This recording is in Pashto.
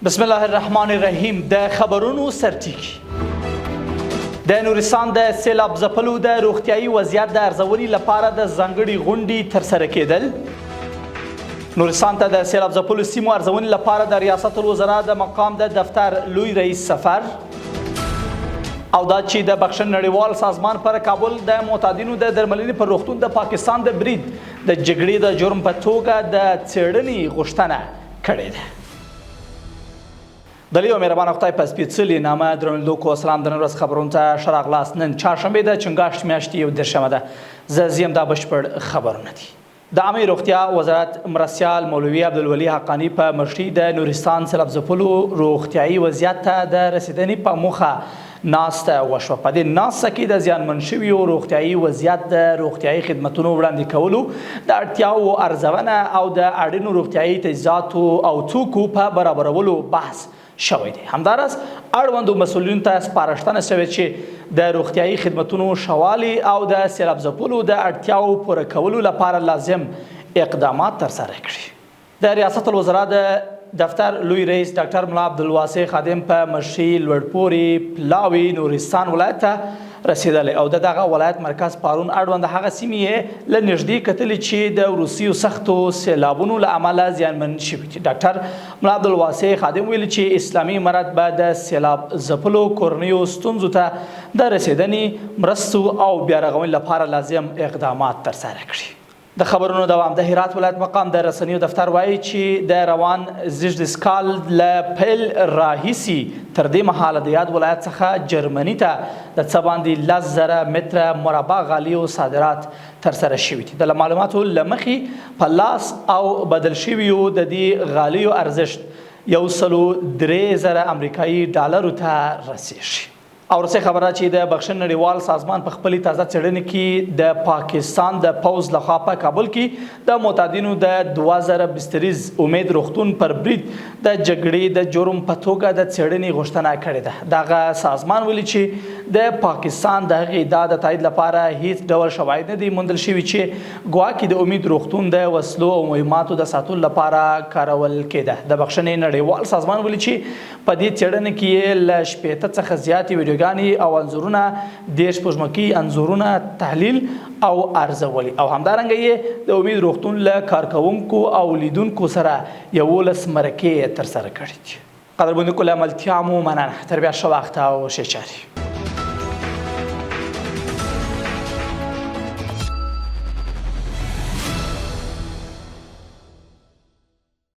بسم الله الرحمن الرحیم. د خبرونو سرټیکی. د نورستان د سیلاب ځپلو د روغتیايي وضعیت د ارزونې لپاره د ځانګړي غونډې ترسره کېدل. نورستان ته د سیلاب ځپلو سیمو ارزونې لپاره د ریاست الوزرا د مقام د دفتر لوی رئیس سفر. او دا چې د بخښنې نړیوال سازمان پر کابل د معتادینو د درملنې پر روغتون د پاکستان د برید د جګړې د جرم په توګه د څېړنې غوښتنه کړې ده. د لیو مهربان خدای په سپېڅلي نامه درنو کو سلام د نن ورځ خبرونو ته ښه راغلاست. نن چهارشنبې ده، چنګاښت میاشتې 21 ده. زه زیم دا بشپړ خبرونه دي. د عامه روغتیا وزارت مرستیال مولوي عبدالولي حقانی په مشرۍ د نورستان سیلاب ځپلو روغتیايي وضعیت ته د رسیدنې په موخه ناسته وشوه. په دې ناسته کې د زیانمن شویو روغتیايي وضعیت د روغتیايي خدمتونو وړاندې کولو، د اړتیاوو ارزونه او د اړینو روغتیايي تجهیزاتو او توکو په برابرولو بحث شوی دی. همداراز اړوندو مسؤلینو ته سپارښتنه شوې چې د روغتیايي خدمتونو ښه والي او د سیلاب ځپلو د اړتیاوو پوره کولو لپاره لازم اقدامات ترسره کړي. د ریاست الوزرا د دفتر لوی رئیس ډاکټر ملا عبدالواسع خادم په مشرۍ لوړپورې پلاوي نورستان ولایت ته رسیدلی او د دغه ولایت مرکز پارون اړوند هغه سیمې یې له نږدې کتلې چې د وروستیو سختو سیلابونو له امله زیانمن شوي دي. ډاکټر ملا عبدالواسع خادم ویلي چې اسلامي امارت به د سیلاب ځپلو کورنیو ستونزو ته د رسیدنې مرستو او بیا رغونې لپاره لازم اقدامات ترسره کړي. د خبرونو دوام. د هرات ولایت مقام د رسنیو دفتر وایي چې د روان زیږدیز کال له پیل راهیسي تر دې مهاله د یاد ولایت څخه جرمني ته د څه باندې 10,000 متره مربع غالیو صادرات ترسره شوي دي. د معلوماتو له مخې په لاس او بدل شویو د دې غالیو ارزښت 103,000 امریکایي ډالرو ته رسیږي. او وروستۍ خبره چې د بخښنې نړیوال سازمان په خپلې تازه څېړنې کې د پاکستان د پوځ لخوا په کابل کې د معتادینو د 2000 بستریز امید روغتون پر برید د جګړې د جرم په توګه د څېړنې غوښتنه کړې ده. دغه سازمان ویلي چې د پاکستان د هغې ادعا د تایید لپاره هیڅ ډول شواهد نه دي موندل شوي چې ګواکې د امید روغتون د وسلو او مهماتو د ساتلو لپاره کارول کېده. د بخښنې نړیوال سازمان ویلي چې په دې څېړنه کې یې له 60 څخه زیاتې ویډیوګانې او انځورونه 10 سپوږمکي انځورونه تحلیل او ارزولي او همدارنګه یې د امید روغتون له کارکوونکو او لیدونکو سره 11 مرکې ترسره کړي دي. قدرمنو له ملتیا مو مننه. تر بیا ښه وخت او ښې چارې.